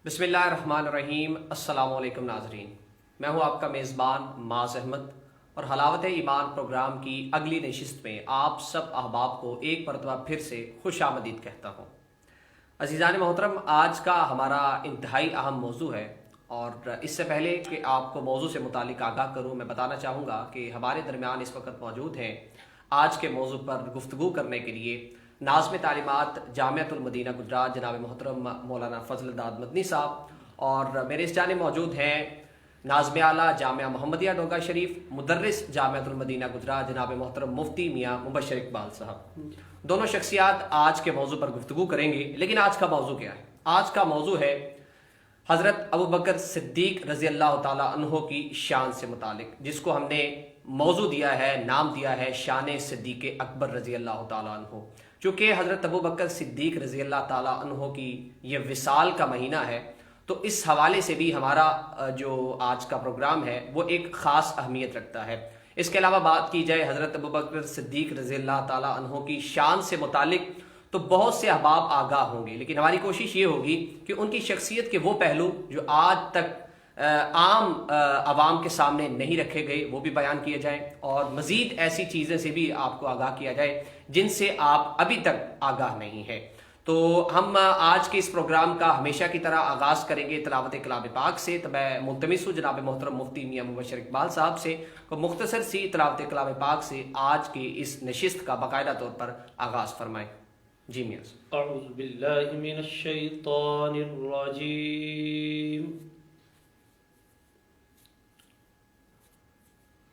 بسم اللہ الرحمن الرحیم۔ السلام علیکم ناظرین، میں ہوں آپ کا میزبان معاذ احمد اور حلاوت ایمان پروگرام کی اگلی نشست میں آپ سب احباب کو ایک مرتبہ پھر سے خوش آمدید کہتا ہوں۔ عزیزان محترم، آج کا ہمارا انتہائی اہم موضوع ہے، اور اس سے پہلے کہ آپ کو موضوع سے متعلق آگاہ کروں، میں بتانا چاہوں گا کہ ہمارے درمیان اس وقت موجود ہیں آج کے موضوع پر گفتگو کرنے کے لیے ناظم تعلیمات جامعۃ المدینہ گجرات جناب محترم مولانا فضل داد مدنی صاحب، اور میرے اس جانب موجود ہیں ناظم اعلیٰ جامعہ محمدیہ ڈونگا شریف، مدرس جامعۃ المدینہ گجرات جناب محترم مفتی میاں مبشر اقبال صاحب۔ دونوں شخصیات آج کے موضوع پر گفتگو کریں گے، لیکن آج کا موضوع کیا ہے؟ آج کا موضوع ہے حضرت ابوبکر صدیق رضی اللہ تعالیٰ عنہ کی شان سے متعلق، جس کو ہم نے موضوع دیا ہے، نام دیا ہے شان صدیق اکبر رضی اللہ تعالیٰ عنہ۔ چونکہ حضرت ابوبکر صدیق رضی اللہ تعالیٰ عنہ کی یہ وصال کا مہینہ ہے، تو اس حوالے سے بھی ہمارا جو آج کا پروگرام ہے وہ ایک خاص اہمیت رکھتا ہے۔ اس کے علاوہ بات کی جائے حضرت ابوبکر صدیق رضی اللہ تعالیٰ عنہ کی شان سے متعلق، تو بہت سے احباب آگاہ ہوں گے، لیکن ہماری کوشش یہ ہوگی کہ ان کی شخصیت کے وہ پہلو جو آج تک عام عوام کے سامنے نہیں رکھے گئے وہ بھی بیان کیے جائیں، اور مزید ایسی چیزیں سے بھی آپ کو آگاہ کیا جائے جن سے آپ ابھی تک آگاہ نہیں ہیں۔ تو ہم آج کے اس پروگرام کا ہمیشہ کی طرح آغاز کریں گے تلاوت کلام پاک سے۔ تو میں ملتمس ہوں جناب محترم مفتی میاں مبشر اقبال صاحب سے کو مختصر سی تلاوت کلام پاک سے آج کی اس نشست کا باقاعدہ طور پر آغاز فرمائیں۔ جی میاں۔ اعوذ باللہ من الشیطان الرجیم،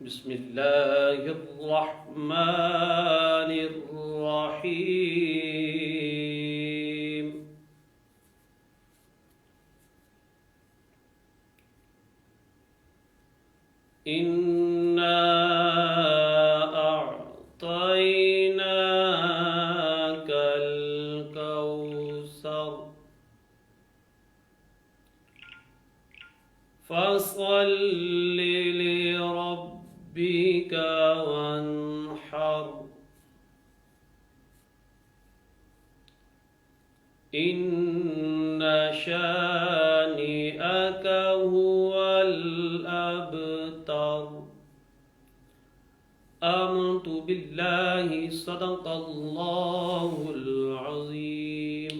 بسم اللہ الرحمن الرحیم۔ انا اعطیناک الکوثر فصل لربک وانحر ان شانئک هو الابتر۔ آمنت باللہ صدق اللہ العظیم۔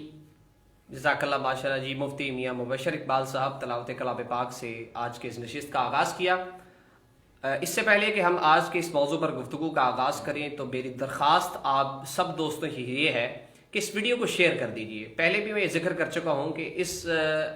جزاک اللہ، ماشاء اللہ جی۔ مفتی میاں مبشر اقبال صاحب تلاوت کلام پاک سے آج کے اس نشست کا آغاز کیا۔ اس سے پہلے کہ ہم آج کے اس موضوع پر گفتگو کا آغاز کریں تو میری درخواست آپ سب دوستوں کی یہ ہے کہ اس ویڈیو کو شیئر کر دیجئے۔ پہلے بھی میں یہ ذکر کر چکا ہوں کہ اس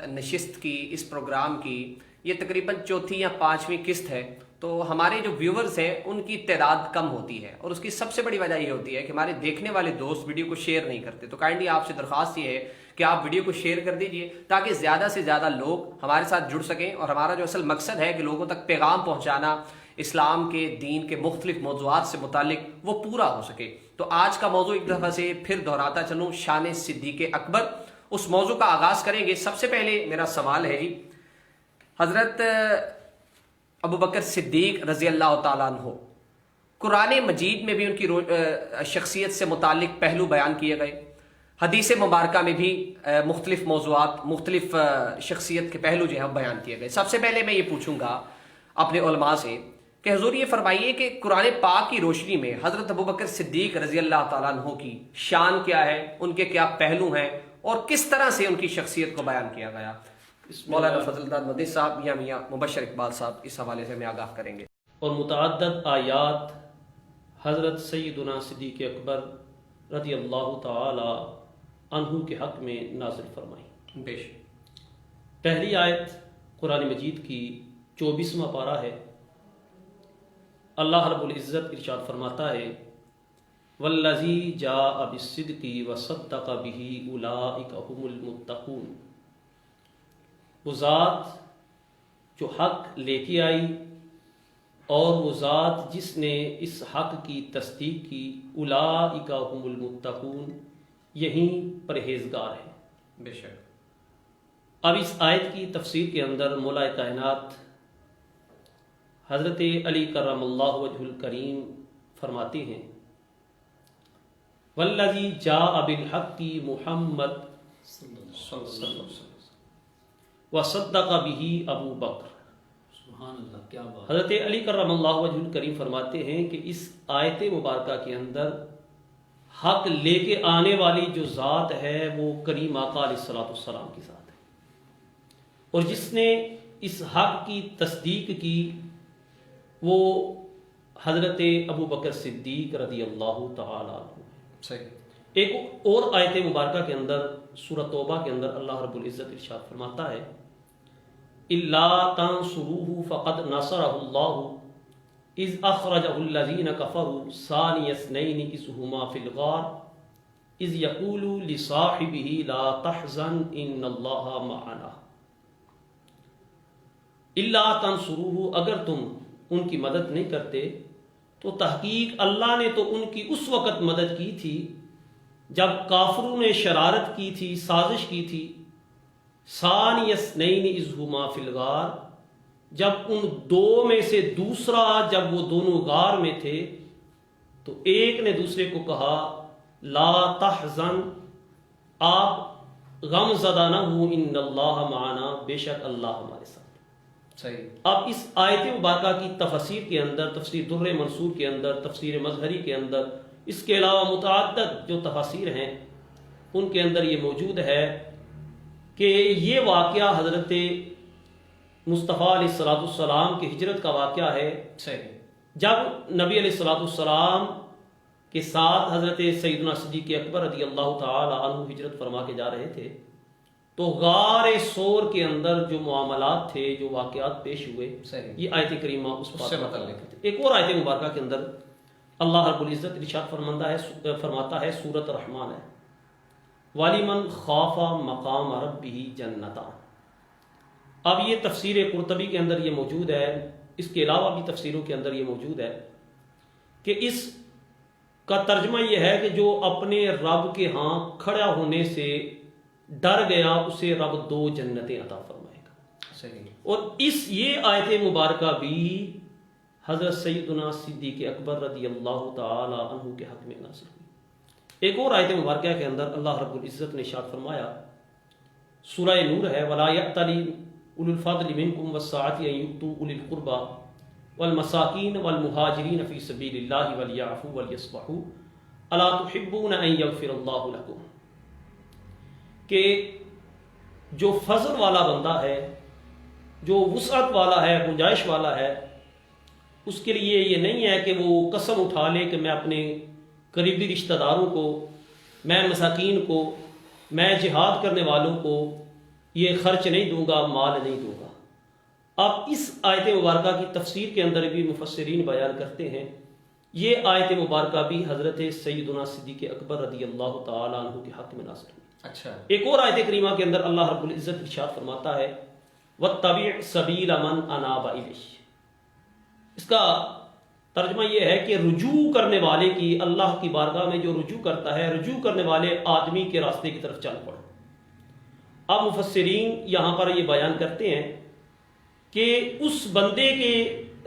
نشست کی، اس پروگرام کی یہ تقریباً چوتھی یا پانچویں قسط ہے، تو ہمارے جو ویورز ہیں ان کی تعداد کم ہوتی ہے، اور اس کی سب سے بڑی وجہ یہ ہوتی ہے کہ ہمارے دیکھنے والے دوست ویڈیو کو شیئر نہیں کرتے۔ تو کائنڈلی آپ سے درخواست یہ ہے کہ آپ ویڈیو کو شیئر کر دیجئے تاکہ زیادہ سے زیادہ لوگ ہمارے ساتھ جڑ سکیں، اور ہمارا جو اصل مقصد ہے کہ لوگوں تک پیغام پہنچانا اسلام کے دین کے مختلف موضوعات سے متعلق، وہ پورا ہو سکے۔ تو آج کا موضوع ایک دفعہ سے پھر دہراتا چلوں، شان صدیق اکبر۔ اس موضوع کا آغاز کریں گے۔ سب سے پہلے میرا سوال ہے جی، حضرت ابوبکر صدیق رضی اللہ تعالیٰ عنہ، قرآن مجید میں بھی ان کی شخصیت سے متعلق پہلو بیان کیے گئے، حدیث مبارکہ میں بھی مختلف موضوعات، مختلف شخصیت کے پہلو جو ہے بیان کیے گئے۔ سب سے پہلے میں یہ پوچھوں گا اپنے علماء سے کہ حضور یہ فرمائیے کہ قرآن پاک کی روشنی میں حضرت ابوبکر صدیق رضی اللہ تعالیٰ عنہ کی شان کیا ہے، ان کے کیا پہلو ہیں، اور کس طرح سے ان کی شخصیت کو بیان کیا گیا؟ مولانا فضل داد مدنی صاحب یا میاں مبشر اقبال صاحب اس حوالے سے ہمیں آگاہ کریں گے۔ اور متعدد آیات حضرت سیدنا صدیق اکبر رضی اللہ تعالی عنہ کے حق میں نازل فرمائی۔ بے شک۔ پہلی آیت قرآن مجید کی 24واں پارہ ہے۔ اللہ رب العزت ارشاد فرماتا ہے، والذی جاء بالصدق وصدق به اولئک هم المتقون۔ وہ ذات جو حق لے کے آئی اور وہ ذات جس نے اس حق کی تصدیق کی، اولئک هم المتقون، یہی پرہیزگار ہیں۔ بے شک۔ اب اس آیت کی تفسیر کے اندر مولا کائنات حضرت علی کرم اللہ وجہ الکریم فرماتے ہیں، والذی جاء بالحق محمد صلی اللہ علیہ وسلم، وصدق به ابو بکر۔ سبحان اللہ، کیا بات۔ حضرت علی کرم اللہ وجہ الکریم فرماتے ہیں کہ اس آیت مبارکہ کے اندر حق لے کے آنے والی جو ذات ہے وہ کریم آقا علیہ الصلوۃ والسلام کی ذات ہے، اور جس نے اس حق کی تصدیق کی وہ حضرت ابو بکر صدیق رضی اللہ تعالی عنہ۔ صحیح۔ ایک اور آیت مبارکہ کے اندر سورۃ توبہ کے اندر اللہ رب العزت ارشاد فرماتا ہے الا تنصروه فقد نصرہ اللہ اذ اخرجہ الذین کفروا ثانی اثنین اذ ہما فی الغار اذ یقول لصاحبہ لا تحزن ان اللہ معنا۔ الا تنصروه، اگر تم ان کی مدد نہیں کرتے تو تحقیق اللہ نے تو ان کی اس وقت مدد کی تھی جب کافروں نے شرارت کی تھی، سازش کی تھی۔ ثانی اثنین اذ ہما فی الغار، جب ان دو میں سے دوسرا جب وہ دونوں غار میں تھے تو ایک نے دوسرے کو کہا لا تحزن، آپ غم زدہ نہ ہو، ان اللہ معنا، بے شک اللہ ہمارے ساتھ۔ صحیح۔ اب اس آیت مبارکہ کی تفسیر کے اندر، تفسیر در منصور کے اندر، تفسیر مظہری کے اندر، اس کے علاوہ متعدد جو تفاسیر ہیں ان کے اندر یہ موجود ہے کہ یہ واقعہ حضرت مصطفیٰ علیہ الصلوۃ والسلام کی ہجرت کا واقعہ ہے۔ صحیح۔ جب نبی علیہ الصلوۃ والسلام کے ساتھ حضرت سیدنا صدیق اکبر رضی اللہ تعالی عنہ ہجرت فرما کے جا رہے تھے تو غار سور کے اندر جو معاملات تھے، جو واقعات پیش ہوئے، صحیح، یہ آیت کریمہ اس سے متعلق ہے۔ ایک اور آیت مبارکہ کے اندر اللہ رب العزت ارشاد فرماتا ہے، سورۃ الرحمن ہے، وَلِمَنْ خَافَ مَقَامَ رَبِّهِ جَنَّتَانِ۔ اب یہ تفسیر قرطبی کے اندر یہ موجود ہے، اس کے علاوہ بھی تفسیروں کے اندر یہ موجود ہے کہ اس کا ترجمہ یہ ہے کہ جو اپنے رب کے ہاں کھڑا ہونے سے ڈر گیا اسے رب 2 جنتیں عطا فرمائے گا۔ صحیح۔ اور یہ آیت مبارکہ بھی حضرت سیدنا صدیق اکبر رضی اللہ تعالی عنہ کے حق میں نازل ہوئی۔ ایک اور آیت مبارکہ کے اندر اللہ رب العزت نے ارشاد فرمایا، سورہ نور ہے، وَلَا يَأْتَلِ أُولُو الْفَضْلِ مِنْكُمْ وَالسَّعَةِ أَنْ يُؤْتُوا أُولِي الْقُرْبَى وَالْمَسَاكِينَ وَالْمُهَاجِرِينَ فِي سَبِيلِ اللَّهِ وَلْيَعْفُوا وَلْيَصْفَحُوا أَلَا تُحِبُّونَ أَنْ يَغْفِرَ اللَّهُ لَكُمْ، کہ جو فضل والا بندہ ہے، جو وسعت والا ہے، گنجائش والا ہے، اس کے لیے یہ نہیں ہے کہ وہ قسم اٹھا لے کہ میں اپنے قریبی رشتہ داروں کو، میں مساکین کو، میں جہاد کرنے والوں کو یہ خرچ نہیں دوں گا، مال نہیں دوں گا۔ اب اس آیت مبارکہ کی تفسیر کے اندر بھی مفسرین بیان کرتے ہیں یہ آیت مبارکہ بھی حضرت سیدنا صدیق اکبر رضی اللہ تعالی عنہ کے حق میں نازل ہوئی۔ اچھا۔ ایک اور آیت کریمہ کے اندر اللہ رب العزت ارشاد فرماتا ہے وَاتَّبِعْ سَبِيلَ مَنْ أَنَابَ إِلَيْهِ۔ اس کا ترجمہ یہ ہے کہ رجوع کرنے والے کی، اللہ کی بارگاہ میں جو رجوع کرتا ہے، رجوع کرنے والے آدمی کے راستے کی طرف چل پڑو۔ اب مفسرین یہاں پر یہ بیان کرتے ہیں کہ اس بندے کے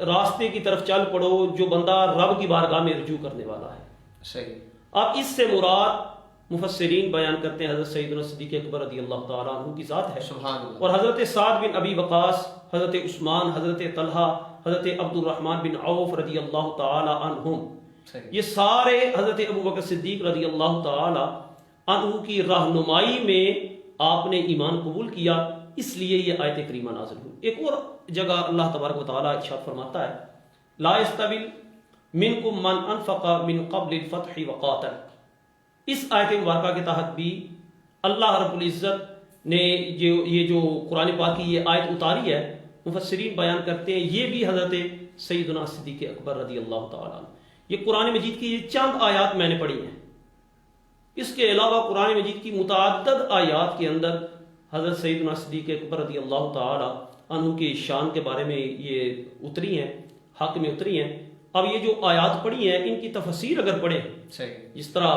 راستے کی طرف چل پڑو جو بندہ رب کی بارگاہ میں رجوع کرنے والا ہے۔ صحیح۔ اب اس سے مراد مفسرین بیان کرتے ہیں حضرت سیدنا صدیق اکبر رضی اللہ تعالیٰ عنہ کی ذات ہے، سبحان اللہ۔ اور حضرت سعد بن ابی وقاص، حضرت عثمان، حضرت طلحہ، حضرت عبد الرحمن بن عوف رضی اللہ تعالی عنہم، صحیح۔ یہ سارے حضرت ابو بکر صدیق رضی اللہ تعالی عنہ کی رہنمائی میں آپ نے ایمان قبول کیا، اس لیے یہ آیت کریمہ نازل ہوئی۔ ایک اور جگہ اللہ تبارک و تعالی ارشاد فرماتا ہے لا یستوی منکم من انفق من قبل الفتح وقاتل۔ اس آیت مبارکہ کے تحت بھی اللہ رب العزت نے یہ جو قرآن پاک کی یہ آیت اتاری ہے، مفسرین بیان کرتے ہیں یہ بھی حضرت سیدنا صدیق اکبر رضی اللہ تعالیٰ عنہ، یہ قرآن مجید کی یہ چند آیات میں نے پڑھی ہیں، اس کے علاوہ قرآن مجید کی متعدد آیات کے اندر حضرت سیدنا صدیق اکبر رضی اللہ تعالیٰ عنہ کی شان کے بارے میں یہ اتری ہیں، حق میں اتری ہیں۔ اب یہ جو آیات پڑھی ہیں ان کی تفسیر اگر پڑھیں، جس طرح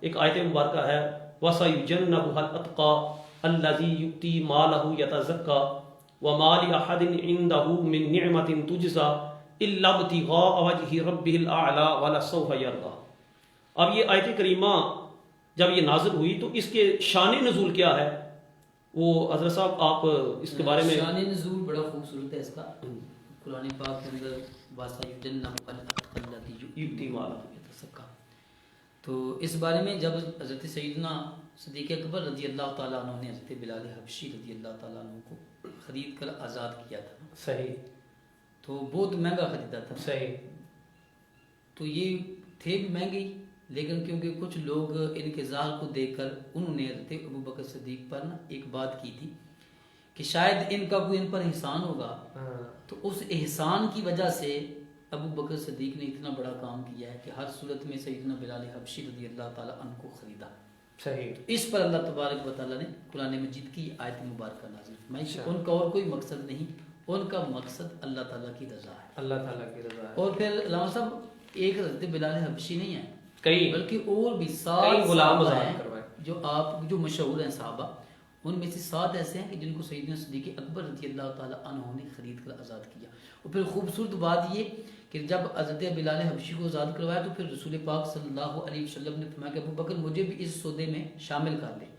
ایک آیت مبارکہ ہے وَسَيُجَنَّبُهَا الْأَتْقَى الَّذِي يُؤْتِي مَالَهُ يَتَزَكَّى وَمَا لِأَحَدٍ عِندَهُ مِن نِعْمَةٍ تُجْزَى إِلَّا ابْتِغَاءَ وَجْهِ رَبِّهِ الْأَعْلَى وَلَسَوْفَ يَرْضَى۔ اب یہ آیت کریمہ جب یہ نازل ہوئی تو اس کے شان نزول کیا ہے، وہ حضرت صاحب آپ اس کے بارے میں شان نزول بڑا خوبصورت ہے اس کا. قرآن پاک کے اندر واسطہ یجنہ مقلدی یوتی مالا سکا. تو اس بارے میں جب حضرت سیدنا صدیق اکبر رضی اللہ تعالیٰ عنہ نے حضرت بلال حبشی رضی اللہ تعالیٰ عنہ کو خرید کر آزاد کیا تھا. صحیح. تو بہت مہنگا خریدا تھا. صحیح. تو یہ تھے بھی مہنگے لیکن کیونکہ کچھ لوگ ان کے ظاہر کو دیکھ کر انہوں نے حضرت ابو بکر صدیق پر نا ایک بات کی تھی کہ شاید ان کا کوئی ان پر احسان ہوگا. تو اس احسان کی وجہ سے ابو بکر صدیق نے اتنا بڑا کام کیا ہے کہ ہر صورت میں سیدنا بلال حبشی رضی اللہ تعالیٰ عنہ کو خریدا. صحیح. اس پر اللہ تبارک و تعالیٰ نے قرآن مجید کی آیت مبارکہ نازل فرمائی. ان کا اور کوئی مقصد نہیں, ان کا مقصد اللہ تعالیٰ کی رضا ہے. اللہ تعالیٰ کی رضا ہے. اور پھر علامہ صاحب ایک حضرت بلال حبشی نہیں ہے, کئی بلکہ اور بھی 7 غلام صحابہ آزاد ہیں کروائے جو مشہور ہیں صحابہ. ان میں سے 7 ایسے ہیں کہ جن کو سیدنا صدیق اکبر رضی اللہ تعالیٰ عنہ نے خرید کر آزاد کیا. اور پھر خوبصورت بات یہ کہ جب حضرت بلال حبشی کو آزاد کروایا تو پھر رسول پاک صلی اللہ علیہ وسلم نے فرمایا کہ ابو بکر مجھے بھی اس سودے میں شامل کر لیں.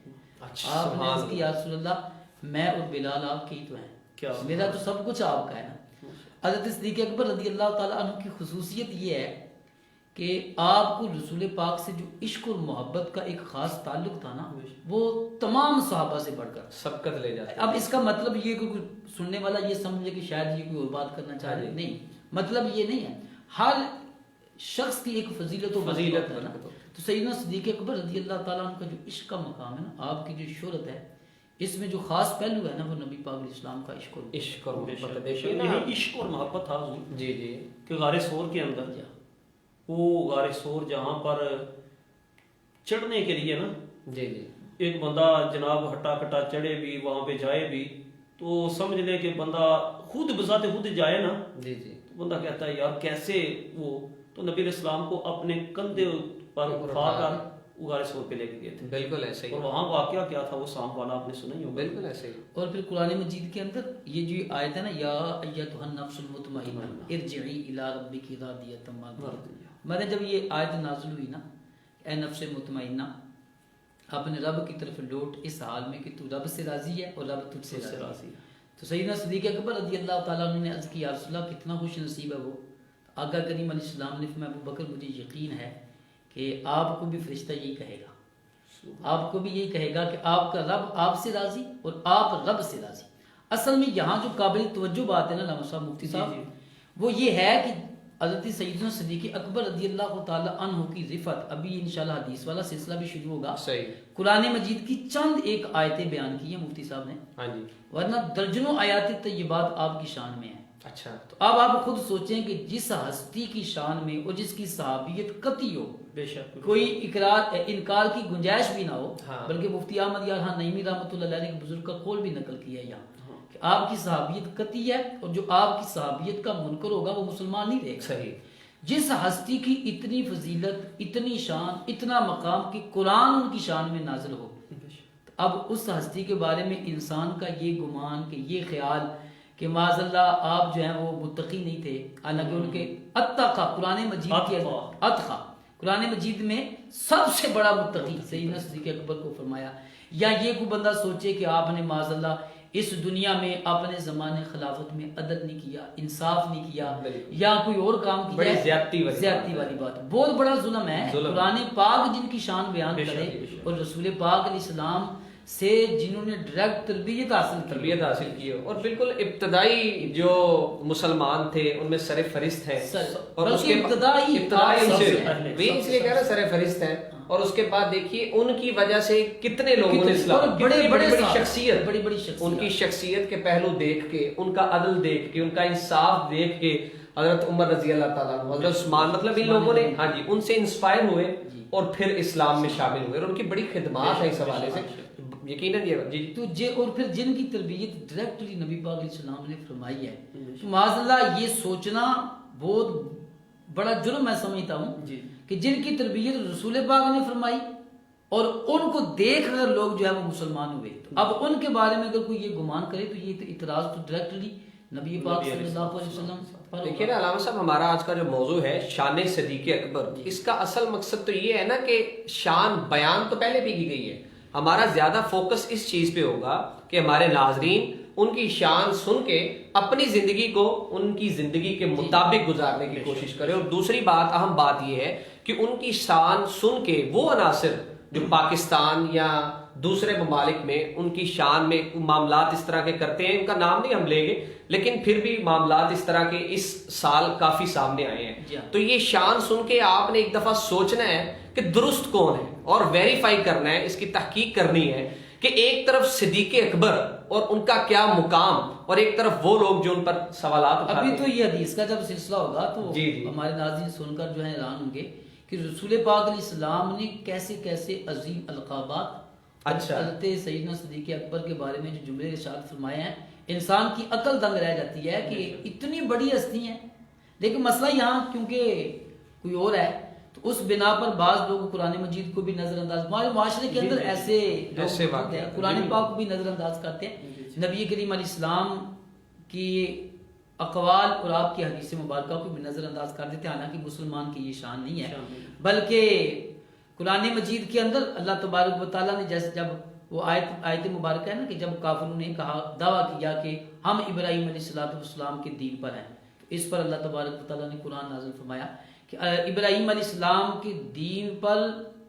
آپ نے عرض کی یا رسول اللہ میں اور بلال آپ کے ہی تو ہیں, میرا تو سب کچھ آپ کا ہے نا. حضرت صدیق اکبر رضی اللہ تعالیٰ عنہ کی خصوصیت یہ ہے کہ آپ کو رسول پاک سے جو عشق اور محبت کا ایک خاص تعلق تھا نا وہ تمام صحابہ سے بڑھ کر سبقت لے جاتے. اب اس کا مطلب یہ کہ سننے والا یہ سمجھے کہ شاید یہ کوئی اور بات کرنا چاہ رہے, نہیں, مطلب یہ نہیں ہے. ہر شخص کی ایک فضیلت و فضیلت ہے نا. تو سیدنا صدیق اکبر رضی اللہ تعالیٰ عنہ کا جو عشق کا مقام ہے نا, آپ کی جو شہرت ہے, اس میں جو خاص پہلو ہے نا وہ نبی پاک علیہ السلام کا عشق اور محبت. دیکھیے یہی عشق اور محبت تھا حضور جی جی کہ غار ثور کے اندر وہ غار ثور جہاں پر چڑھنے کے لیے نا جی جی ایک بندہ جناب ہٹا کٹا چڑھے بھی وہاں پہ جائے بھی تو سمجھ لے کہ بندہ خود بذات خود جائے نا, جی جی تو بندہ کہتا ہے یار کیسے وہ, تو نبی علیہ السلام کو اپنے کندھے پر اٹھا کر وہ غار ثور پہ لے کے گئے تھے. بالکل ایسے ہی. اور وہاں واقعہ کیا تھا وہ سانپ والا آپ نے سنا ہی ہوگا. بالکل ایسے ہی. اور پھر قرآن مجید کے اندر یہ جو آیت ہے نا یا ایتھا النفس المطمئنہ ارجعی الی ربک راضیۃ مرضیہ, میں نے جب یہ آیت نازل ہوئی نا, اے نفس مطمئنہ اپنے رب کی طرف لوٹ اس حال میں کہ تو رب سے راضی ہے اور رب تجھ سے راضی ہے. تو سیدنا صدیق اکبر رضی اللہ تعالیٰ عنہ نے عرض کی یا رسول اللہ کتنا خوش نصیب ہے وہ. آقا کریم علیہ السلام نے فرمایا ابو بکر مجھے یقین ہے کہ آپ کو بھی فرشتہ یہی کہے گا, آپ کو بھی یہی کہے گا کہ آپ کا رب آپ سے راضی اور آپ رب سے راضی. اصل میں یہاں جو قابل توجہ بات ہے نا علامہ صاحب مفتی صاحب وہ یہ ہے کہ حضرت سیدنا صدیق اکبر رضی اللہ تعالیٰ عنہ کی رفت, ابھی انشاءاللہ حدیث والا سلسلہ بھی شروع ہوگا. صحیح. قرآن مجید کی چند ایک آیتیں بیان کی ہیں مفتی صاحب نے, ہاں جی, ورنہ درجنوں آیات طیبات آپ کی شان میں ہیں. اچھا, تو اب آپ خود سوچیں کہ جس ہستی کی شان میں اور جس کی صحابیت قطعی ہو, بے شک کوئی انکار کی گنجائش بھی نہ ہو, ہاں. بلکہ مفتی احمد یار خان نعیمی رحمۃ اللہ علیہ کے بزرگ کا قول بھی نقل کیا ہے یہاں کہ آپ کی صحابیت قطعی ہے اور جو آپ کی صحابیت کا منکر ہوگا وہ مسلمان نہیں رہے گا. صحیح. جس ہستی کی اتنی فضیلت, اتنی شان, اتنا مقام کہ قرآن ان کی شان میں نازل ہو, اب اس ہستی کے بارے میں انسان کا یہ گمان کہ یہ خیال کہ معاذ اللہ آپ جو ہیں وہ متقی نہیں تھے, حالانکہ ان کے اتقا قرآن مجید کی اتقا قرآن مجید میں سب سے بڑا متقی سیدنا صدیق اکبر کو فرمایا. یا یہ کوئی بندہ سوچے کہ آپ نے معاذ اللہ اس دنیا میں اپنے زمانے خلافت میں عدل نہیں کیا, انصاف نہیں کیا, یا کوئی اور کام کیا, بڑی زیادتی والی بات, بہت بڑا ظلم ہے. قرآن پاک جن کی شان بیان کرے اور رسول پاک علیہ السلام سے جنہوں نے ڈائریکٹ تربیت حاصل کی اور بالکل ابتدائی جو مسلمان تھے ان میں سر فہرست ہیں, اور اس کے ابتدائی اس لیے کہہ رہا سر فہرست ہیں. اور اس کے بعد دیکھیے ان کی وجہ سے کتنے لوگوں نے اسلام, بڑی شخصیت, ان کی شخصیت کے پہلو دیکھ کے, ان کا عدل دیکھ کے, ان کا انصاف دیکھ کے حضرت عمر رضی اللہ تعالیٰ عنہ, حضرت عثمان, مطلب ان لوگوں نے ہاں جی ان سے انسپائر ہوئے اور پھر اسلام میں شامل ہوئے, اور ان کی بڑی خدمات ہے اس حوالے سے یقیناً. جی اور پھر جن کی تربیت ڈائریکٹلی نبی پاک علیہ السلام نے فرمائی ہے, تو معاذ اللہ یہ سوچنا بہت بڑا جرم میں سمجھتا ہوں کہ جن کی تربیت رسول پاک نے فرمائی اور ان کو دیکھ کر لوگ جو ہے وہ مسلمان ہوئے. اب ان کے بارے میں اگر کوئی یہ گمان کرے تو یہ اعتراض تو ڈائریکٹلی نبی پاک صلی اللہ علیہ وسلم پر. دیکھیے نا علامہ صاحب, ہمارا آج کا جو موضوع ہے شان صدیق اکبر, اس کا اصل مقصد تو یہ ہے نا کہ شان بیان تو پہلے بھی کی گئی ہے, ہمارا زیادہ فوکس اس چیز پہ ہوگا کہ ہمارے ناظرین ان کی شان سن کے اپنی زندگی کو ان کی زندگی کے مطابق گزارنے کی کوشش کریں. اور دوسری بات، اہم بات یہ ہے کہ ان کی شان سن کے وہ عناصر جو پاکستان یا دوسرے ممالک میں ان کی شان میں معاملات اس طرح کے کرتے ہیں، ان کا نام نہیں ہم لیں گے، لیکن پھر بھی معاملات اس طرح کے اس سال کافی سامنے آئے ہیں. تو یہ شان سن کے آپ نے ایک دفعہ سوچنا ہے کہ درست کون ہے اور ویریفائی کرنا ہے، اس کی تحقیق کرنی ہے کہ ایک طرف صدیق اکبر اور ان کا کیا مقام، اور ایک طرف وہ لوگ جو ان پر سوالات اٹھاتے ہیں. ابھی تو یہ حدیث کا جب سلسلہ ہوگا تو ہمارے ناظرین سن کر جو ہے حیران ہوں گے کہ رسول پاک علیہ السلام نے کیسے کیسے عظیم القابات حضرت سیدنا صدیق اکبر کے بارے میں جو جملے ارشاد فرمائے ہیں، انسان کی عقل دنگ رہ جاتی ہے کہ اتنی بڑی ہستی ہیں. لیکن مسئلہ یہاں کیونکہ کوئی اور ہے تو اس بنا پر بعض لوگ قرآن مجید کو بھی نظر انداز، ہمارے معاشرے کے اندر ایسے لوگ ہیں قرآن پاک کو بھی نظر انداز کرتے ہیں. نبی کریم علیہ السلام کی اقوال اور آپ کی حدیث مبارکہ کو بھی نظر انداز کر دیتے ہیں، حالانکہ مسلمان کی یہ شان نہیں ہے. بلکہ قرآن مجید کے اندر اللہ تبارک و تعالیٰ نے جیسے جب وہ آیت مبارکہ ہے نا کہ جب کافروں نے کہا دعویٰ کیا کہ ہم ابراہیم علیہ السلام کے دین پر ہیں، تو اس پر اللہ تبارک و تعالیٰ نے قرآن نازل فرمایا کہ ابراہیم علیہ السلام کے دین پر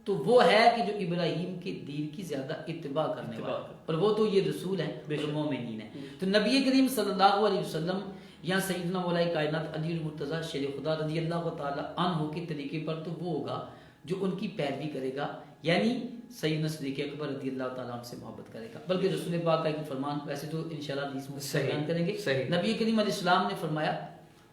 تو وہ ہے کہ جو ابراہیم کے دین کی زیادہ اتباع کرنے والا، اور وہ تو یہ رسول ہیں اور مومنین ہیں. تو نبی کریم صلی اللہ علیہ وسلم یا سیدنا مولا کائنات علی المرتضیٰ شیر خدا رضی اللہ تعالیٰ عنہ کے طریقے پر تو وہ ہوگا جو ان کی پیروی کرے گا، یعنی سیدنا صدیق اکبر رضی اللہ تعالیٰ عنہ سے محبت کرے گا. بلکہ رسول پاک کا ایک فرمان، ویسے تو انشاءاللہ حدیث میں بیان کریں گے، نبی کریم علیہ السلام نے فرمایا،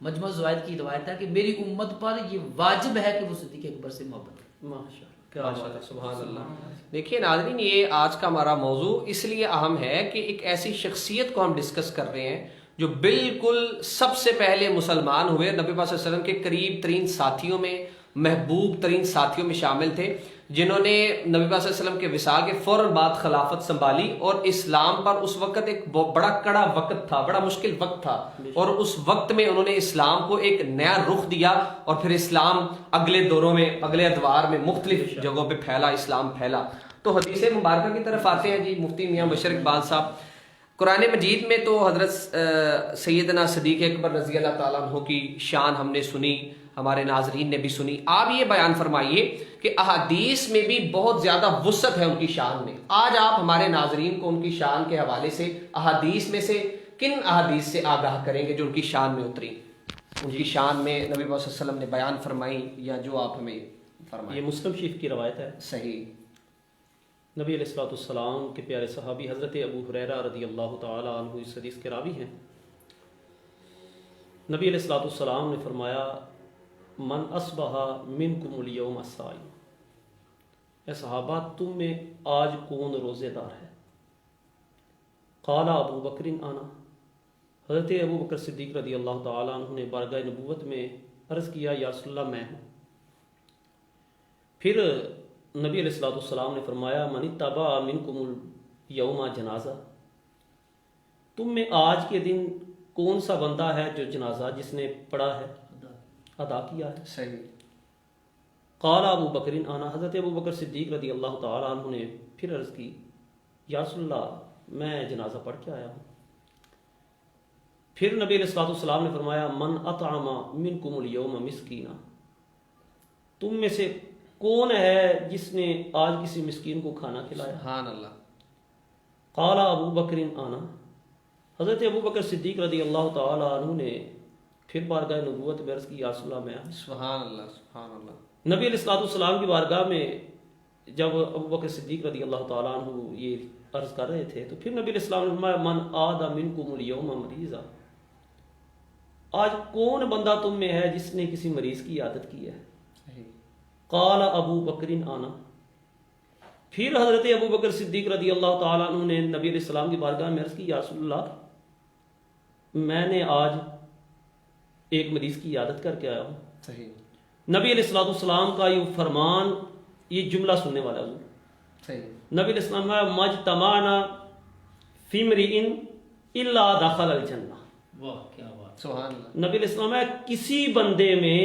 مجمع الزوائد کی روایت ہے کہ میری امت پر یہ واجب ہے کہ وہ صدیق اکبر سے محبت کرے. ماشاءاللہ، سبحان اللہ. دیکھیے ناظرین، یہ آج کا ہمارا موضوع اس لیے اہم ہے کہ ایک ایسی شخصیت کو ہم ڈسکس کر رہے ہیں جو بالکل سب سے پہلے مسلمان ہوئے، نبی پاک صلی اللہ علیہ وسلم کے قریب ترین ساتھیوں میں، محبوب ترین ساتھیوں میں شامل تھے، جنہوں نے نبی پاک صلی اللہ علیہ وسلم کے وصال کے فوراً بعد خلافت سنبھالی. اور اسلام پر اس وقت ایک بڑا کڑا وقت تھا، بڑا مشکل وقت تھا، اور اس وقت میں انہوں نے اسلام کو ایک نیا رخ دیا، اور پھر اسلام اگلے دوروں میں، اگلے ادوار میں مختلف جگہوں پہ پھیلا، اسلام پھیلا. تو حدیث مبارکہ کی طرف آتے ہیں. جی مفتی میاں مشرق بال صاحب، قرآن مجید میں تو حضرت سیدنا صدیق اکبر رضی اللہ تعالیٰ عنہ کی شان ہم نے سنی، ہمارے ناظرین نے بھی سنی. آپ یہ بیان فرمائیے کہ احادیث میں بھی بہت زیادہ وسعت ہے ان کی شان میں. آج آپ ہمارے ناظرین کو ان کی شان کے حوالے سے احادیث میں سے کن احادیث سے آگاہ کریں گے جو ان کی شان میں اتری، ان کی شان میں نبی صلی اللہ علیہ وسلم نے بیان فرمائی، یا جو آپ ہمیں فرمائیں؟ یہ مسلم شریف کی روایت ہے. صحیح. نبی علیہ السلام کے پیارے صحابی حضرت ابو ہریرہ رضی اللہ تعالی عنہ اس حدیث کے راوی ہیں. نبی علیہ السلام نے فرمایا، من اصبح منکم اليوم الصائم، اے صحابہ تم میں آج کون روزے دار ہے؟ قال ابو بکر انا، حضرت ابو بکر صدیق رضی اللہ تعالی عنہ نے بارگاہ نبوت میں عرض کیا، یا رسول اللہ میں ہوں. پھر نبی علیہ السلام نے فرمایا، من اتبع منکم اليوم جنازہ، تم میں آج کے دن کون سا بندہ ہے جو جنازہ جس نے پڑھا ہے، ادا کیا ہے؟ صحیح. قال ابو بکر انا، حضرت ابو بکر صدیق رضی اللہ تعالی عنہ نے پھر عرض کی، یا رسول اللہ میں جنازہ پڑھ کے آیا ہوں. پھر نبی علیہ السلام نے فرمایا، من اطعم منکم اليوم مسکینا، تم میں سے کون ہے جس نے آج کسی مسکین کو کھانا کھلایا؟ سبحان اللہ. قال ابو بکر انا، حضرت ابو بکر صدیق رضی اللہ تعالی عنہ نے پھر بارگاہ نبوت میں عرض کی، یا رسول اللہ میں. سبحان اللہ، سبحان اللہ. نبی علیہ السلام کی بارگاہ میں جب ابو بکر صدیق رضی اللہ تعالیٰ عنہ یہ عرض کر رہے تھے تو پھر نبی علیہ السلام نے فرمایا، من عاد منکم اليوم مریضا، آج کون بندہ تم میں ہے جس نے کسی مریض کی عادت کی ہے؟ قال ابو بکر انا، پھر حضرت ابو بکر صدیق رضی اللہ تعالیٰ عنہ نے نبی علیہ السلام کی بارگاہ میں عرض کی، یا رسول اللہ میں نے آج ایک مریض کی عادت کر کے آیا ہوں. صحیح. نبی علیہ السلام کا یہ فرمان، یہ جملہ سننے والا حضور. صحیح. نبی علیہ السلام کا مجتمعنا فی امرئ الا دخل الجنہ. واہ کیا بات. سبحان اللہ. نبی علیہ السلام ہے کسی بندے میں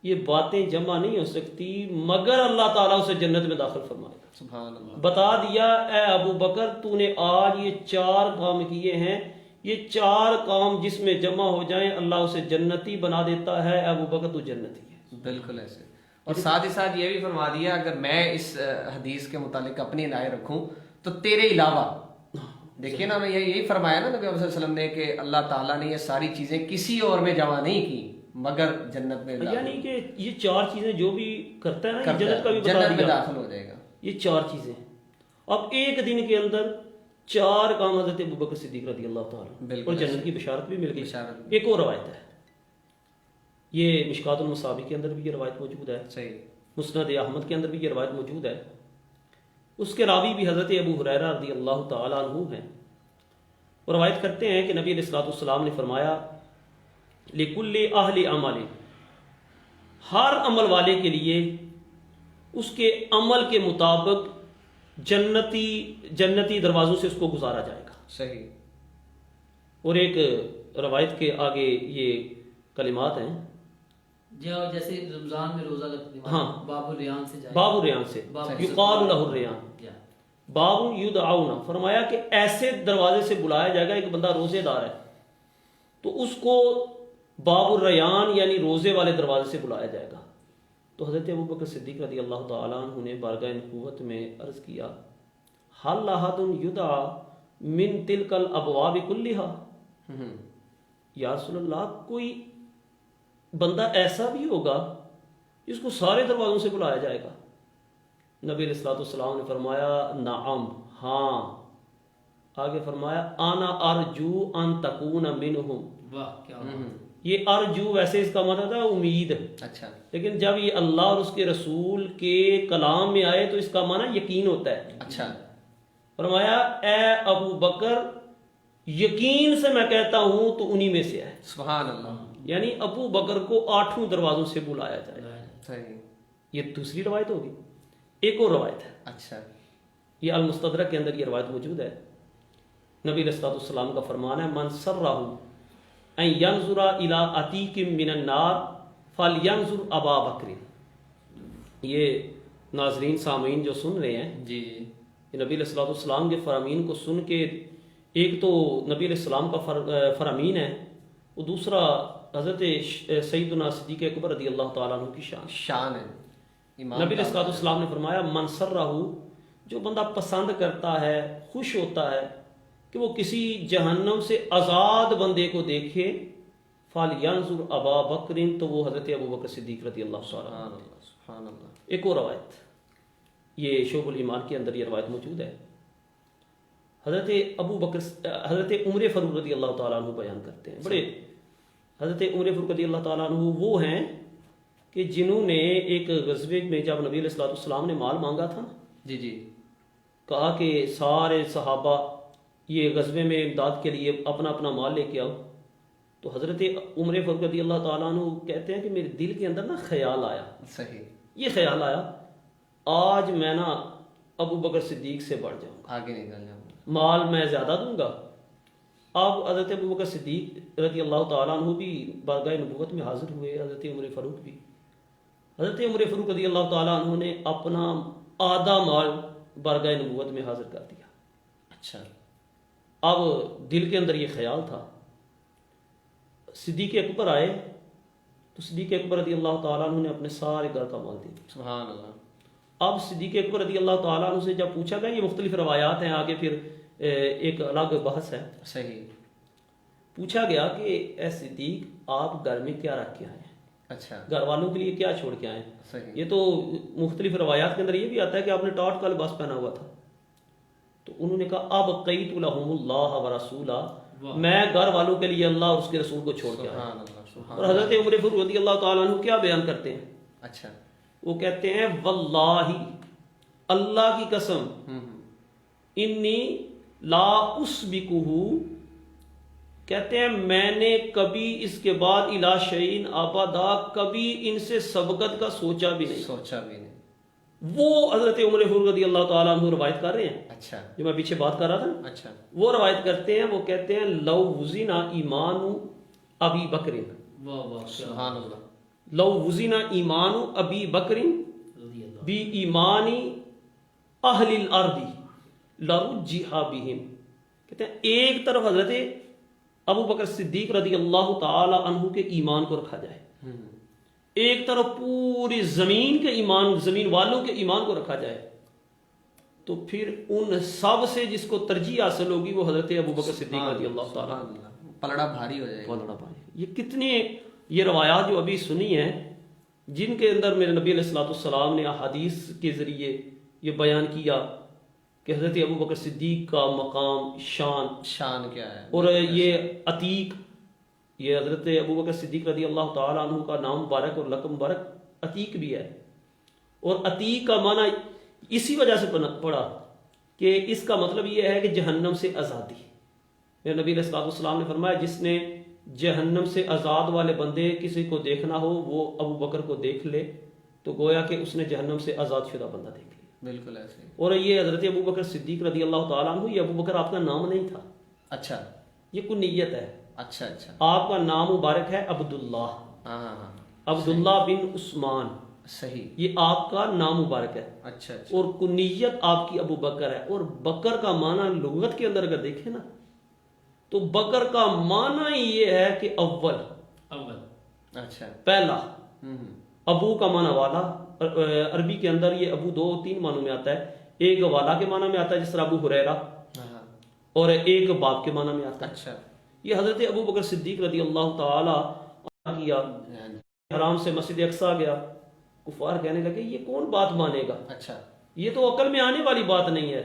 یہ باتیں جمع نہیں ہو سکتی مگر اللہ تعالیٰ اسے جنت میں داخل فرمائے گا. سبحان اللہ. بتا دیا اے ابو بکر تو نے آج یہ 4 کام کیے ہیں، یہ 4 کام جس میں جمع ہو جائیں اللہ اسے جنتی بنا دیتا ہے. اے ابو بکر تو جنتی ہے. بالکل ایسے. اور ساتھ ہی ساتھ یہ بھی فرما دیا اگر میں اس حدیث کے متعلق اپنی رائے رکھوں تو تیرے علاوہ، دیکھیے نا یہی فرمایا نا نبی صلی اللہ علیہ وسلم نے کہ اللہ تعالیٰ نے یہ ساری چیزیں کسی اور میں جمع نہیں کی مگر جنت میں داخل. یعنی کہ یہ 4 چیزیں جو بھی کرتا ہے نا یہ جنت کا بھی بتا جنت میں دیا داخل ہو جائے گا. یہ 4 چیزیں. اب ایک دن کے اندر 4 کام حضرت ابوبکر صدیق رضی اللہ تعالیٰ اور جنت کی بشارت بھی مل گئی. ایک اور روایت ہے، یہ مشکات المصابی کے اندر بھی یہ روایت موجود ہے، صحیح، مسند احمد کے اندر بھی یہ روایت موجود ہے. اس کے راوی بھی حضرت ابو ہریرہ رضی اللہ تعالیٰ عنہ ہیں. وہ روایت کرتے ہیں کہ نبی علیہ الصلوۃ والسلام نے فرمایا لکل اہل عمل، ہر عمل والے کے لیے اس کے عمل کے مطابق جنتی دروازوں سے اس کو گزارا جائے گا. صحیح. اور ایک روایت کے آگے یہ کلمات ہیں جیسے رمضان میں روزہ رکھنے ہاں، باب الریان سے جائے، باب الریان سے، یقال لہ الریان، باب یدعون، فرمایا کہ ایسے دروازے سے بلایا جائے گا. ایک بندہ روزے دار ہے تو اس کو باب الریان یعنی روزے والے دروازے سے بلایا جائے گا. تو حضرت ابوبکر صدیق رضی اللہ تعالیٰ عنہ نے بارگاہ نبوت میں عرض کیا حل احد یدعا من تلک الابواب کلھا، یا رسول اللہ کوئی بندہ ایسا بھی ہوگا جس کو سارے دروازوں سے بلایا جائے گا؟ نبی علیہ الصلوۃ والسلام نے فرمایا نعم، ہاں. آگے فرمایا انا ارجو ان تکون منہم. واہ کیا یہ ارجو ویسے اس کا مطلب ہے امید، اچھا، لیکن جب یہ اللہ اور اس کے رسول کے کلام میں آئے تو اس کا معنی یقین ہوتا ہے. اچھا. فرمایا اے ابو بکر یقین سے میں کہتا ہوں تو انہی میں سے ہے. سبحان اللہ. یعنی ابو بکر کو 8 دروازوں سے بلایا جائے. صحیح. یہ دوسری روایت ہوگی. ایک اور روایت ہے، اچھا، یہ المستدرک کے اندر یہ روایت موجود ہے. نبی علیہ الصلوۃ والسلام کا فرمان ہے من سرہ ان ینظر الی عتیق من النار فلینظر ابا بکر. یہ ناظرین سامعین جو سن رہے ہیں، جی یہ نبی علیہ الصلوۃ والسلام کے فرامین کو سن کے، ایک تو نبی علیہ السلام کا فرامین ہے، وہ دوسرا حضرت سیدنا صدیق اکبر رضی اللہ تعالیٰ عنہ کی شان ہے. نبی علیہ الصلوۃ والسلام نے فرمایا من سرہ، جو بندہ پسند کرتا ہے، خوش ہوتا ہے کہ وہ کسی جہنم سے آزاد بندے کو دیکھے، فَلْيَنْظُرْ ابا بکر، تو وہ حضرت ابو بکر صدیق رضی اللہ تعالیٰ عنہ. سبحان اللہ. ایک اور روایت، یہ شعب الایمان کے اندر یہ روایت موجود ہے. حضرت عمر فاروق رضی اللہ تعالیٰ عنہ بیان کرتے ہیں. بڑے حضرت عمر فاروق رضی اللہ تعالیٰ عنہ وہ ہیں کہ جنہوں نے ایک غزوے میں جب نبی علیہ الصلوۃ والسلام نے مال مانگا تھا، جی جی، کہا کہ سارے صحابہ یہ غزوے میں امداد کے لیے اپنا اپنا مال لے کے آؤ. تو حضرت عمر فاروق رضی اللہ تعالیٰ عنہ کہتے ہیں کہ میرے دل کے اندر نا خیال آیا، صحیح، یہ خیال آیا آج میں نا ابو بکر صدیق سے بڑھ جاؤں گا، آگے نکل جاؤں گا، مال میں زیادہ دوں گا. اب حضرت ابو بکر صدیق رضی اللہ تعالیٰ عنہ بھی بارگاہ نبوت میں حاضر ہوئے، حضرت عمر فاروق بھی. حضرت عمر فاروق رضی اللہ تعالیٰ عنہ نے اپنا آدھا مال بارگاہ نبوت میں حاضر کر دیا. اچھا. اب دل کے اندر یہ خیال تھا. صدیق اکبر آئے تو صدیق اکبر رضی اللہ تعالیٰ عنہ نے اپنے سارے گھر کا مال دیا. سبحان اللہ. اب صدیق اکبر رضی اللہ تعالیٰ عنہ سے جب پوچھا گیا، یہ مختلف روایات ہیں، آگے پھر ایک الگ بحث ہے. صحیح. پوچھا گیا کہ اے صدیق آپ گھر میں کیا رکھ کے آئے ہیں؟ اچھا. گھر والوں کے لیے کیا چھوڑ کے آئے ہیں؟ صحیح. یہ تو مختلف روایات کے اندر یہ بھی آتا ہے کہ آپ نے ٹاٹ کا لباس پہنا ہوا تھا. تو انہوں نے کہا اب قیت لہم اللہ و رسولہ، میں گھر والوں کے لیے اللہ اور اس کے رسول کو چھوڑ کے آیا. اور حضرت عمر فاروق رضی اللہ تعالیٰ عنہ کیا بیان کرتے ہیں؟ اچھا. وہ کہتے ہیں واللہ، اللہ کی قسم، انی لا اسبقہ، کہتے ہیں میں نے کبھی اس کے بعد الا شیئن ابدا، کبھی ان سے سبقت کا سوچا بھی نہیں. وہ حضرت عمر فاروق رضی اللہ تعالیٰ عنہ روایت کر رہے ہیں. اچھا. جو میں پیچھے بات کر رہا تھا، اچھا، وہ روایت کرتے ہیں. وہ کہتے ہیں لو وزنا ایمان ابی بکر، واہ واہ سبحان اللہ. لو وزن ایمان ابی بکر رضی اللہ بی ایمانی اہل الارض لرجح بہم، کہتے ہیں ایک طرف حضرت ابو بکر صدیق رضی اللہ تعالی عنہ کے ایمان کو رکھا جائے، ایک طرف پوری زمین کے ایمان، زمین والوں کے ایمان کو رکھا جائے، تو پھر ان سب سے جس کو ترجیح حاصل ہوگی وہ حضرت ابو بکر صدیق رضی اللہ تعالی عنہ، پلڑا بھاری ہو جائے گا۔ پلڑا بھاری۔ یہ کتنے یہ روایات جو ابھی سنی ہیں جن کے اندر میرے نبی علیہ الصلوۃ والسلام نے احادیث کے ذریعے یہ بیان کیا کہ حضرت ابو بکر صدیق کا مقام، شان کیا ہے، اور یہ عتیق، یہ حضرت ابو بکر صدیق رضی اللہ تعالی عنہ کا نام مبارک اور لقب مبارک عتیق بھی ہے، اور عتیق کا معنی اسی وجہ سے پڑا کہ اس کا مطلب یہ ہے کہ جہنم سے آزادی۔ میرے نبی علیہ الصلوۃ والسلام نے فرمایا جس نے جہنم سے آزاد والے بندے کسی کو دیکھنا ہو وہ ابو بکر کو دیکھ لے، تو گویا کہ اس نے جہنم سے آزاد شدہ بندہ دیکھ لیا۔ بالکل ایسے ہی۔ اور یہ حضرت ابو بکر صدیق رضی اللہ تعالیٰ عنہ، یہ ابو بکر آپ کا نام نہیں تھا، اچھا یہ کنیت ہے، اچھا اچھا، آپ کا نام مبارک ہے عبداللہ، ہاں ہاں ہاں، عبداللہ بن عثمان، صحیح، یہ آپ کا نام مبارک ہے، اچھا اچھا، اور کنیت آپ کی ابو بکر ہے۔ اور بکر کا معنی لغت کے اندر اگر دیکھیں نا تو بکر کا معنی ہی یہ ہے کہ اول، اچھا، پہلا۔ ہوں، ابو کا معنی والا، عربی کے اندر یہ ابو دو تین معنوں میں آتا ہے، ایک والا کے معنی میں آتا ہے جس طرح ابو ہریرہ، ہاں، اور ایک باپ کے معنی میں آتا ہے۔ اچھا، یہ حضرت ابو بکر صدیق رضی اللہ تعالی عنہ کیا، حرام سے مسجد اقصیٰ گیا، کفار کہنے لگے یہ کون بات مانے گا، اچھا، یہ تو عقل میں آنے والی بات نہیں ہے،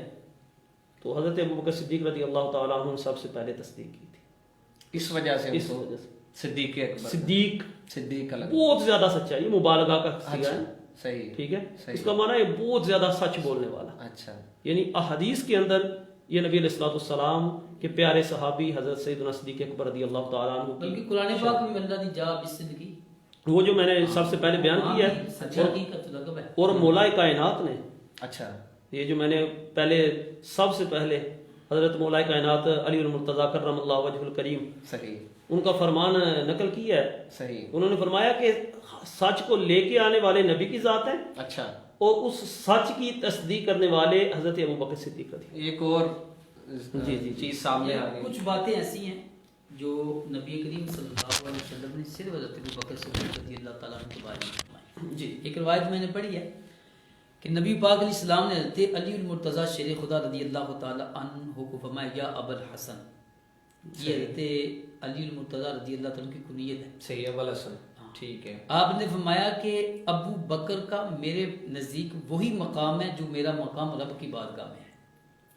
تو حضرت ابو بکر صدیق رضی اللہ تعالیٰ عنہ سب سے پہلے تصدیق کی تھی، اس وجہ سے اس وجہ سے صدیق اکبر، صدیق کا لگا، بہت زیادہ سچا ہے، یہ مبالغہ کا صیغہ اچھا، ہے، صحیح، ٹھیک ہے، صحیح، اس کا معنی ہے بہت زیادہ سچ بولنے والا، اچھا، یعنی احادیث کے اندر یہ نبی علیہ الصلوۃ والسلام کے پیارے صحابی حضرت سیدنا صدیق اکبر رضی اللہ تعالیٰ عنہ بلکہ کی، قرآن پاک میں اللہ نے جا بالصدق، وہ جو میں نے سب سے پہلے بیان کیا ہے، سچی حقیقت لقب ہے، اور مولا کائنات نے، اچھا، یہ جو میں نے پہلے سب سے پہلے حضرت مولا کائنات علی المرتضیٰ کرم اللہ وجہ الکریم صحیح، ان کا فرمان نقل کیا ہے، صحیح، انہوں نے فرمایا کہ سچ کو لے کے آنے والے نبی کی ذات ہے، اچھا، اور اس سچ کی تصدیق کرنے والے حضرت ابو بکر صدیق رضی اللہ۔ ایک اور جی چیز سامنے آ گئی، کچھ باتیں ایسی ہیں جو نبی کریم صلی اللہ علیہ وسلم نے صرف حضرت ابو بکر صدیق رضی اللہ تعالیٰ عنہ کے بارے میں فرمائی۔ جی، ایک روایت میں نے پڑھی ہے کہ نبی پاک علیہ السلام نے حضرت علی المرتضیٰ شیر خدا رضی اللہ تعالیٰ عنہ کو فرمایا یا ابو الحسن، یہ حضرت علی المرتضیٰ رضی اللہ تعالیٰ کی کنیت ہے، صحیح، ابو الحسن، ٹھیک ہے، آپ نے فرمایا کہ ابو بکر کا میرے نزدیک وہی مقام ہے جو میرا مقام رب کی بارگاہ میں ہے،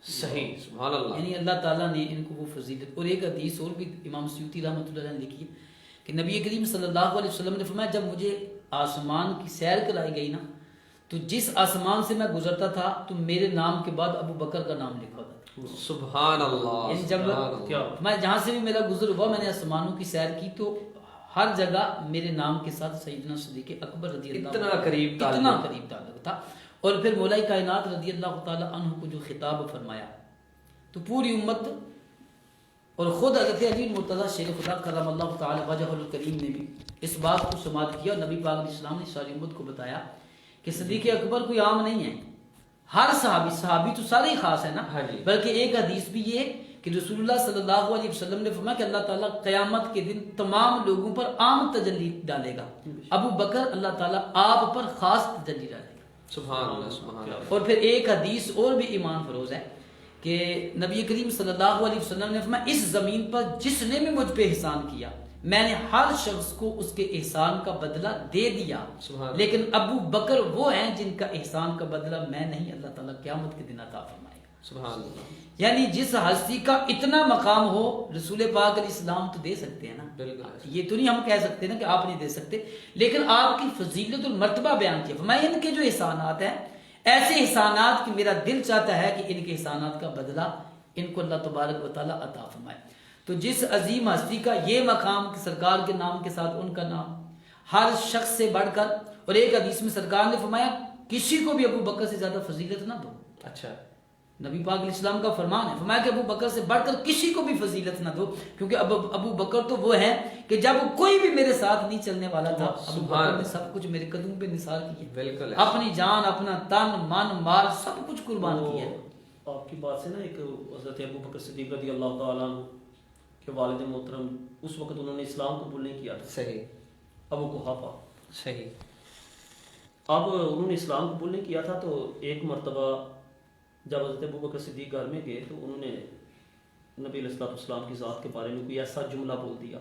صحیح، سبحان اللہ، یعنی اللہ تعالیٰ نے ان کو وہ فضیلت۔ اور ایک حدیث اور بھی امام سیوطی رحمۃ اللہ علیہ نے لکھی کہ نبی کریم صلی اللہ علیہ وسلم نے فرمایا جب مجھے آسمان کی سیر کرائی گئی نا تو جس آسمان سے میں گزرتا تھا تو میرے نام کے بعد ابو بکر کا نام لکھا ہوتا تھا، سبحان اللہ، یعنی جب کیا میں جہاں سے بھی میرا گزر ہوا میں نے آسمانوں کی سیر کی تو ہر جگہ میرے نام کے ساتھ سیدنا صدیق اکبر رضی اللہ اتنا قریب تعلق، اتنا قریب تعلق تھا۔ اور پھر مولا کائنات رضی اللہ تعالیٰ عنہ کو جو خطاب فرمایا تو پوری امت اور خود حضرت علی المرتضیٰ شیر خدا کرم اللہ تعالی وجہ الکریم نے بھی اس بات کو سماعت کیا، اور نبی پاک علیہ السلام نے ساری امت کو بتایا کہ صدیق اکبر کوئی عام نہیں ہے، ہر صحابی تو سارے ہی خاص ہے نا، ہاں جی، بلکہ ایک حدیث بھی یہ کہ رسول اللہ صلی اللہ علیہ وسلم نے فرمایا کہ اللہ تعالیٰ قیامت کے دن تمام لوگوں پر عام تجلی ڈالے گا، ابو بکر اللہ تعالیٰ آپ پر خاص تجلی ڈالے گا، سبحان اللہ، سبحان اللہ، اور پھر ایک حدیث اور بھی ایمان فروز ہے کہ نبی کریم صلی اللہ علیہ وسلم نے فرمایا اس زمین پر جس نے بھی مجھ پہ احسان کیا میں نے ہر شخص کو اس کے احسان کا بدلہ دے دیا، لیکن ابو بکر وہ ہیں جن کا احسان کا بدلہ میں نہیں، اللہ تعالیٰ قیامت کے دن عطا فرمائے گا، سبحان اللہ، یعنی جس ہستی کا اتنا مقام ہو رسول پاک علیہ السلام تو دے سکتے ہیں نا، بالکل، یہ تو نہیں ہم کہہ سکتے نا کہ آپ نہیں دے سکتے، لیکن آپ کی فضیلت اور مرتبہ بیان کیا، فرمایا ان کے جو احسانات ہیں ایسے احسانات کہ میرا دل چاہتا ہے کہ ان کے احسانات کا بدلہ ان کو اللہ تبارک و تعالیٰ عطا فرمائے۔ تو جس عظیم ہستی کا یہ مقام کہ سرکار کے نام کے ساتھ ان کا نام ہر شخص سے بڑھ کر، اور ایک حدیث میں سرکار نے فرمایا کسی کو بھی ابو بکر سے زیادہ فضیلت نہ دو، اچھا، نبی پاک علیہ السلام کا فرمان ہے، فرمایا کہ ابو بکر سے بڑھ کر کسی کو بھی فضیلت نہ دو، کیونکہ ابو بکر تو وہ ہے کہ جب کوئی بھی میرے ساتھ نہیں چلنے والا تھا، ابو بکر نے سب کچھ میرے قدموں پہ نثار کیا، بالکل اپنی جان، اپنا تن من مال سب کچھ قربان کیا ہے۔ آپ کی بات سے نا ایک حضرت ابو بکر صدیق رضی اللہ تعالیٰ عنہ کے والد محترم، اس وقت انہوں نے اسلام قبول نہیں کیا تھا، صحیح، ابو قحافہ، صحیح، اب انہوں نے اسلام قبول نہیں کیا تھا، تو ایک مرتبہ جب حضرت ابو بکر صدیق گھر میں گئے تو انہوں نے نبی علیہ الصلوۃ والسلام کی ذات کے بارے میں کوئی ایسا جملہ بول دیا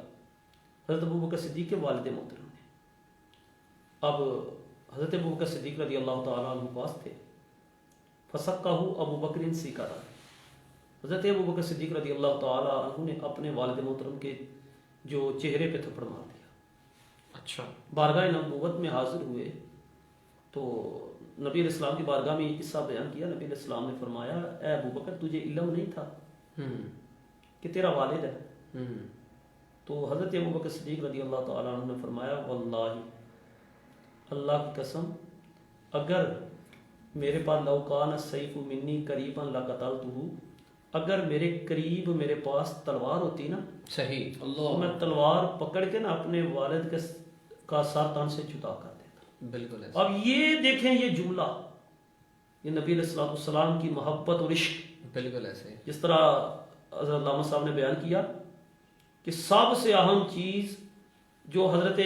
حضرت ابو بکر صدیق کے والد محترم نے۔ اب حضرت ابو بکر صدیق رضی اللہ تعالیٰ عنہ پاس تھے، فسقہ ابو بکر سیکارا، حضرت ابو بکر صدیق رضی اللہ تعالیٰ عنہ نے اپنے والد محترم کے جو چہرے پہ تھپڑ مار دیا۔ اچھا، بارگاہ نبوت میں حاضر ہوئے تو نبی علیہ السلام کی بارگاہ میں یہ قصہ بیان کیا۔ نبی علیہ السلام نے فرمایا، اے ابو بکر تجھے علم نہیں تھا کہ تیرا والد ہے؟ تو حضرت ابو بکر صدیق رضی اللہ تعالیٰ عنہ نے فرمایا، واللہ، اللہ کی قسم، اگر میرے پاس لو کان السیف منی قریبا لقتلتہ، اگر میرے قریب میرے پاس تلوار ہوتی نا، صحیح، تو میں تلوار پکڑ کے نا اپنے والد کا سر تن سے جدا کر دیتا۔ بالکل۔ اب یہ دیکھیں، یہ جملہ، یہ نبی علیہ الصلوۃ والسلام کی محبت اور عشق، بالکل ایسے، جس طرح حضرت علامہ صاحب نے بیان کیا کہ سب سے اہم چیز جو حضرت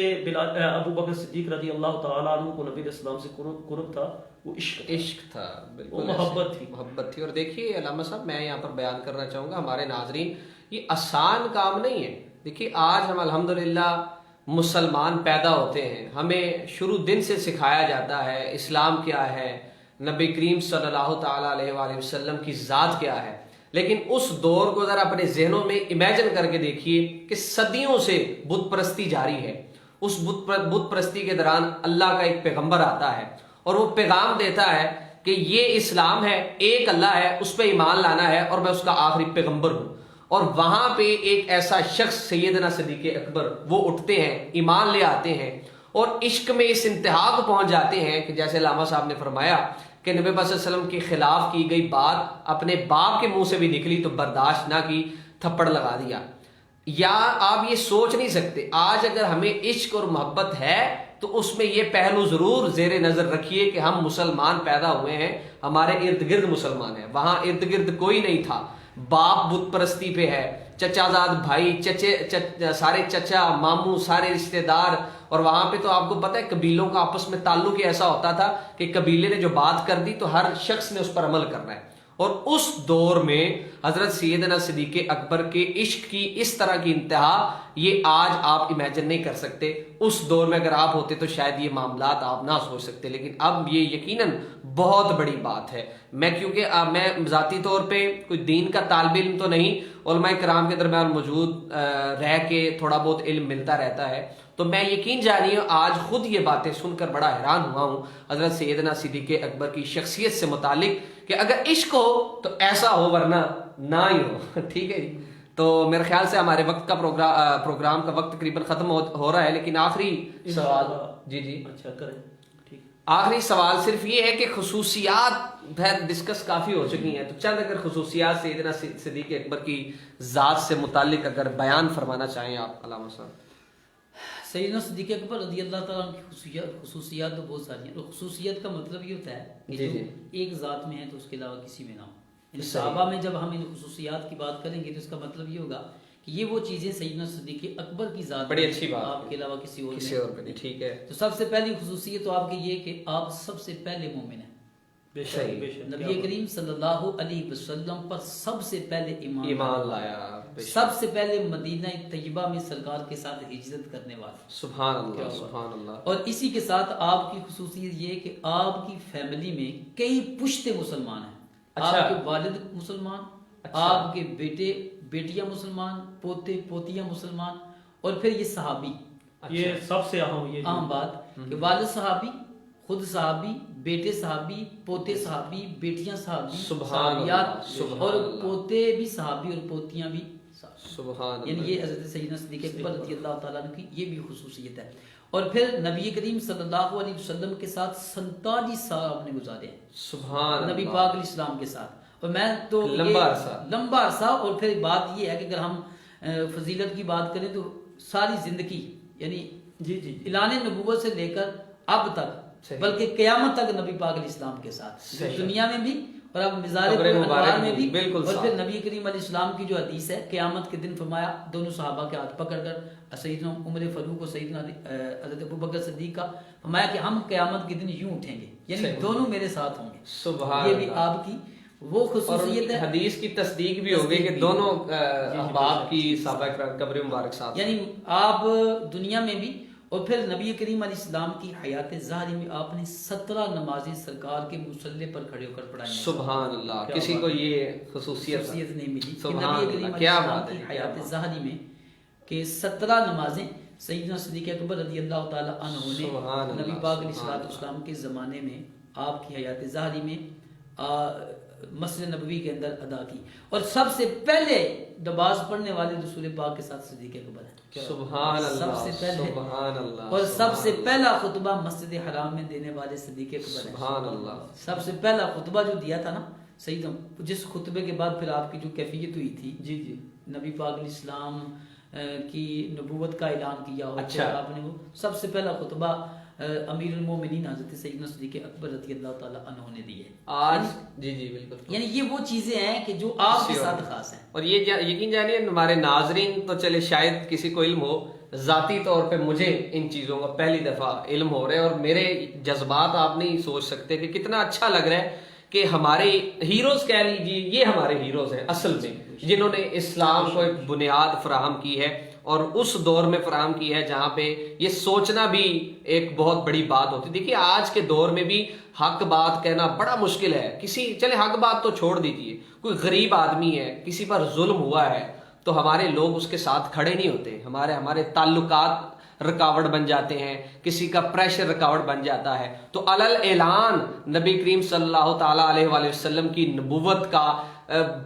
ابو بکر صدیق رضی اللہ تعالیٰ عنہ کو نبی علیہ السلام سے قرب تھا، وہ عشق تھا، بالکل وہ محبت تھی، محبت تھی۔ اور دیکھیے علامہ صاحب، میں یہاں پر بیان کرنا چاہوں گا ہمارے ناظرین، یہ آسان کام نہیں ہے۔ دیکھیے آج ہم الحمدللہ مسلمان پیدا ہوتے ہیں، ہمیں شروع دن سے سکھایا جاتا ہے اسلام کیا ہے، نبی کریم صلی اللہ تعالیٰ علیہ وآلہ وسلم کی ذات کیا ہے، لیکن اس دور کو ذرا اپنے ذہنوں میں امیجن کر کے دیکھیے کہ صدیوں سے بت پرستی جاری ہے۔ اس بت پرستی کے دوران اللہ کا ایک پیغمبر آتا ہے اور وہ پیغام دیتا ہے کہ یہ اسلام ہے، ایک اللہ ہے، اس پہ ایمان لانا ہے اور میں اس کا آخری پیغمبر ہوں۔ اور وہاں پہ ایک ایسا شخص سیدنا صدیق اکبر وہ اٹھتے ہیں، ایمان لے آتے ہیں اور عشق میں اس انتہا کو پہنچ جاتے ہیں کہ جیسے علامہ صاحب نے فرمایا کہ نبی صلی اللہ علیہ وسلم کے خلاف کی گئی بات اپنے باپ کے منہ سے بھی نکلی تو برداشت نہ کی، تھپڑ لگا دیا۔ یا آپ یہ سوچ نہیں سکتے، آج اگر ہمیں عشق اور محبت ہے تو اس میں یہ پہلو ضرور زیر نظر رکھیے کہ ہم مسلمان پیدا ہوئے ہیں، ہمارے ارد گرد مسلمان ہیں، وہاں ارد گرد کوئی نہیں تھا، باپ بت پرستی پہ ہے، چچا زاد بھائی، سارے چچا ماموں، سارے رشتہ دار، اور وہاں پہ تو آپ کو پتہ ہے قبیلوں کا آپس میں تعلق ایسا ہوتا تھا کہ قبیلے نے جو بات کر دی تو ہر شخص نے اس پر عمل کرنا ہے۔ اور اس دور میں حضرت سیدنا صدیق اکبر کے عشق کی اس طرح کی انتہا یہ آج آپ امیجن نہیں کر سکتے۔ اس دور میں اگر آپ ہوتے تو شاید یہ معاملات آپ نہ سوچ سکتے، لیکن اب یہ یقیناً بہت بڑی بات ہے۔ کیونکہ میں ذاتی طور پہ کوئی دین کا طالب علم تو نہیں، علماء کرام کے درمیان موجود رہ کے تھوڑا بہت علم ملتا رہتا ہے، تو میں یقین جانی ہوں آج خود یہ باتیں سن کر بڑا حیران ہوا ہوں حضرت سیدنا صدیق اکبر کی شخصیت سے متعلق کہ اگر عشق ہو تو ایسا ہو ورنہ نہ ہی ہو۔ ٹھیک ہے جی، تو میرے خیال سے ہمارے وقت کا پروگرام کا وقت تقریباً ختم ہو رہا ہے، لیکن آخری سوال، جی اچھا کریں، ٹھیک، آخری سوال صرف یہ ہے کہ خصوصیات ڈسکس کافی ہو چکی ہیں، تو چند اگر خصوصیات سیدنا صدیق اکبر کی ذات سے متعلق اگر بیان فرمانا چاہیں آپ علامہ صاحب۔ سیدنا صدیق اکبر رضی اللہ تعالیٰ عنہ کی خصوصیات تو بہت ساری ہیں، اور خصوصیت کا مطلب یہ ہوتا ہے کہ جو ایک ذات میں ہے تو اس کے علاوہ کسی میں نہ ہو۔ صحابہ میں جب ہم ان خصوصیات کی بات کریں گے تو اس کا مطلب یہ ہوگا کہ یہ وہ چیزیں سیدنا صدیق اکبر کی ذات بڑی اچھی بات، آپ کے علاوہ کسی اور میں، ٹھیک ہے۔ تو سب سے پہلی خصوصیت تو آپ کی یہ کہ آپ سب سے پہلے مومن ہیں۔ نبی کریم صلی اللہ علیہ وسلم پر سب سے پہلے ایمان لایا، سب سے پہلے مدینہ طیبہ میں سرکار کے ساتھ ہجرت کرنے والا، سبحان اللہ، سبحان اللہ۔ اور اسی کے ساتھ آپ کی خصوصیت یہ کہ آپ کی فیملی میں کئی پشتے مسلمان ہیں، آپ کے والد مسلمان، آپ کے بیٹے بیٹیاں مسلمان، پوتے پوتیاں مسلمان، اور پھر یہ صحابی، یہ سب سے اہم بات کہ والد صحابی، خود صحابی، بیٹے صحابی، پوتے صحابی، بیٹیاں صحابی، صحابیات، اور پوتے بھی صحابی اور پوتیاں بھی صحابی، یعنی یہ حضرت سیدنا صدیق اکبر رضی اللہ تعالیٰ عنہ کی یہ بھی خصوصیت ہے۔ اور پھر نبی کریم صلی اللہ علیہ وسلم کے ساتھ 47 سال آپ نے گزارے ہیں، سبحان نبی پاک علیہ السلام کے ساتھ، تو میں تو لمبا عرصہ اور پھر بات یہ ہے کہ اگر ہم فضیلت کی بات کریں تو ساری زندگی یعنی اعلان نبوت سے لے کر اب تک بلکہ قیامت تک نبی پاک علیہ السلام کے ساتھ دنیا میں بھی اور اب مزار انوار میں بھی، اور پھر نبی کریم علیہ السلام کی جو حدیث ہے قیامت کے دن فرمایا دونوں صحابہ کے ہاتھ پکڑ کر سیدنا عمر فاروق اور سیدنا حضرت ابوبکر صدیق کا فرمایا کہ ہم قیامت کے دن یوں اٹھیں گے، یعنی دونوں میرے ساتھ ہوں گے۔ یہ بھی آپ کی وہ خصوصیت ہے، حدیث کی تصدیق بھی ہوگی کہ دونوں احباب کی صحابہ قبر مبارک ساتھ، یعنی آپ دنیا میں بھی اور پھر نبی کریم علیہ السلام کی حیات ظاہری میں آپ نے 17 نمازیں سرکار کے مصلی پر کھڑے ہو کر پڑھائی۔ سبحان اللہ، کسی کو یہ خصوصیت نہیں ملی کہ سبحان نبی کریم اللہ، علیہ کیا السلام بات کی ہے، حیات ظاہری میں کہ 17 نمازیں سیدنا صدیق اکبر رضی اللہ تعالی عنہ نے نبی پاک علیہ السلام کے زمانے میں آپ کی حیات ظاہری میں مسجد نبوی کے اندر ادا کی، اور سب سے پہلے نماز پڑھنے والے رسول پاک کے ساتھ صدیق اکبر ہے، سبحان اللہ، سب سے پہلے، سبحان اللہ، اور سب سے پہلا خطبہ مسجد حرام میں دینے والے صدیق اکبر ہے، سبحان اللہ۔ سب سے پہلا خطبہ جو دیا تھا نا سیدنا، جس خطبے کے بعد پھر آپ کی جو کیفیت ہوئی تھی، نبی پاک علیہ السلام کی نبوت کا اعلان کیا، اور آپ نے وہ سب سے پہلا خطبہ امیر المومنین حضرت سیدنا صدیق اکبر رضی اللہ تعالی عنہ نے دی ہے آج۔ بالکل، یعنی یہ وہ چیزیں ہیں کہ جو آپ کے ساتھ خاص ہیں، اور یہ یقین جانیے ہمارے ناظرین تو چلے شاید کسی کو علم ہو، ذاتی طور پہ مجھے ان چیزوں کا پہلی دفعہ علم ہو رہا ہے، اور میرے جذبات آپ نہیں سوچ سکتے کہ کتنا اچھا لگ رہا ہے کہ ہمارے ہیروز کہہ لیجیے، یہ ہمارے ہیروز ہیں اصل میں، جنہوں نے اسلام کو ایک بنیاد فراہم کی ہے، اور اس دور میں فراہم کی ہے جہاں پہ یہ سوچنا بھی ایک بہت بڑی بات ہوتی ہے۔ دیکھیے آج کے دور میں بھی حق بات کہنا بڑا مشکل ہے، چلے حق بات تو چھوڑ دیجیے، کوئی غریب آدمی ہے، کسی پر ظلم ہوا ہے تو ہمارے لوگ اس کے ساتھ کھڑے نہیں ہوتے، ہمارے تعلقات رکاوٹ بن جاتے ہیں، کسی کا پریشر رکاوٹ بن جاتا ہے، تو علل اعلان نبی کریم صلی اللہ تعالیٰ علیہ وآلہ وسلم کی نبوت کا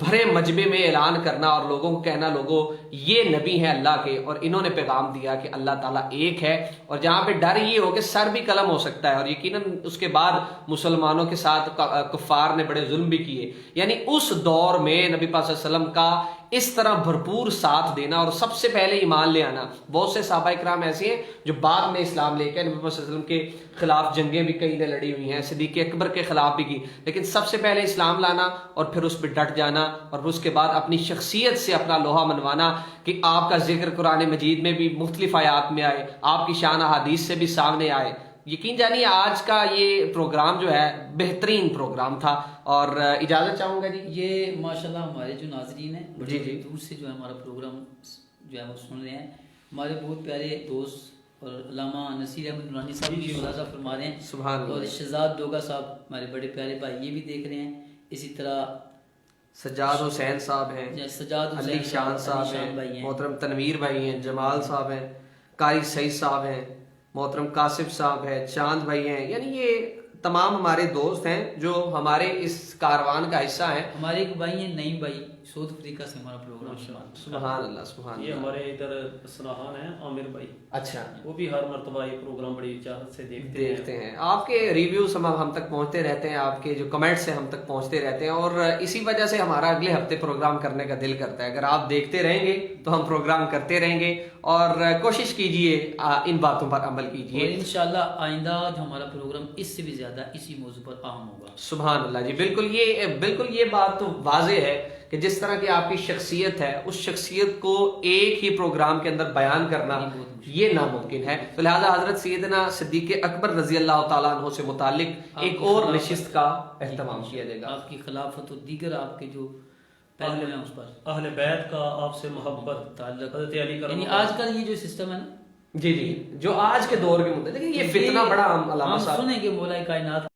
بھرے مجمع میں اعلان کرنا اور لوگوں کو کہنا لوگوں یہ نبی ہیں اللہ کے، اور انہوں نے پیغام دیا کہ اللہ تعالیٰ ایک ہے، اور جہاں پہ ڈر یہ ہو کہ سر بھی قلم ہو سکتا ہے، اور یقیناً اس کے بعد مسلمانوں کے ساتھ کفار نے بڑے ظلم بھی کیے، یعنی اس دور میں نبی پاک صلی اللہ علیہ وسلم کا اس طرح بھرپور ساتھ دینا اور سب سے پہلے ایمان لے آنا۔ بہت سے صحابہ کرام ایسے ہیں جو بعد میں اسلام لے کے نبی پاک صلی اللہ علیہ وسلم کے خلاف جنگیں بھی کئی نے لڑی ہوئی ہیں، صدیق اکبر کے خلاف بھی کی، لیکن سب سے پہلے اسلام لانا اور پھر اس پہ ڈٹ جانا، اور اس کے بعد اپنی شخصیت سے اپنا لوہا منوانا کہ آپ کا ذکر قرآن مجید میں بھی مختلف آیات میں آئے، آپ کی شان احادیث سے بھی سامنے آئے۔ یقین جانیے آج کا یہ پروگرام جو ہے بہترین پروگرام تھا، اور اجازت چاہوں گا جی۔ یہ ماشاءاللہ ہمارے جو ناظرین ہیں بڑی دور سے جو ہے ہمارا پروگرام جو ہے وہ سن رہے ہیں، ہمارے بہت پیارے دوست اور علامہ نصیر احمد نورانی صاحب بھی ملاحظہ فرما رہے ہیں، سبحان اللہ، اور شہزاد ڈوگا صاحب ہمارے بڑے پیارے بھائی یہ بھی دیکھ رہے ہیں، اسی طرح سجاد حسین صاحب ہیں، سجاد علی شان صاحب ہیں، محترم تنویر بھائی ہیں، جمال صاحب ہیں، قاری سعید صاحب ہیں، محترم کاسف صاحب ہیں، چاند بھائی ہیں، یعنی یہ تمام ہمارے دوست ہیں جو ہمارے اس کاروان کا حصہ ہیں۔ ہمارے ایک بھائی ہیں نعیم بھائی، ساؤتھ افریقہ سے ہمارا پروگرام سبحان اللہ، سبحان اللہ۔ یہ ہمارے ادھر سراہان ہیں عامر بھائی، اچھا، وہ بھی ہر مرتبہ یہ پروگرام بڑی چاہت سے دیکھتے ہیں۔ آپ کے ریویوز ہم تک پہنچتے رہتے ہیں، آپ کے جو کمنٹس ہیں ہم تک پہنچتے رہتے ہیں، اور اسی وجہ سے ہمارا اگلے ہفتے پروگرام کرنے کا دل کرتا ہے۔ اگر آپ دیکھتے رہیں گے تو ہم پروگرام کرتے رہیں گے، اور کوشش کیجئے ان باتوں پر عمل کیجئے، اور انشاءاللہ آئندہ جو ہمارا پروگرام اس سے بھی زیادہ اسی موضوع پر اہم ہوگا۔ سبحان اللہ جی، بالکل یہ بات تو واضح ہے کہ جس طرح کی آپ کی شخصیت ہے، اس شخصیت کو ایک ہی پروگرام کے اندر بیان کرنا یہ ناممکن ہے، تو لہذا حضرت سیدنا صدیق اکبر رضی اللہ تعالیٰ عنہ سے متعلق ایک اور نشست کا اہتمام کیا جائے گا۔ آپ کی خلافت اور دیگر آپ کے جو پہلو ہیں اس پر، اہل بیت کا آپ سے محبت، تعلق، حضرت علی کرم، یعنی آج کل یہ جو سسٹم ہے نا جی جو آج کے دور کے مدد، لیکن یہ فتنہ بڑا علامہ ہم صاحب سنیں کہ مولا کائنات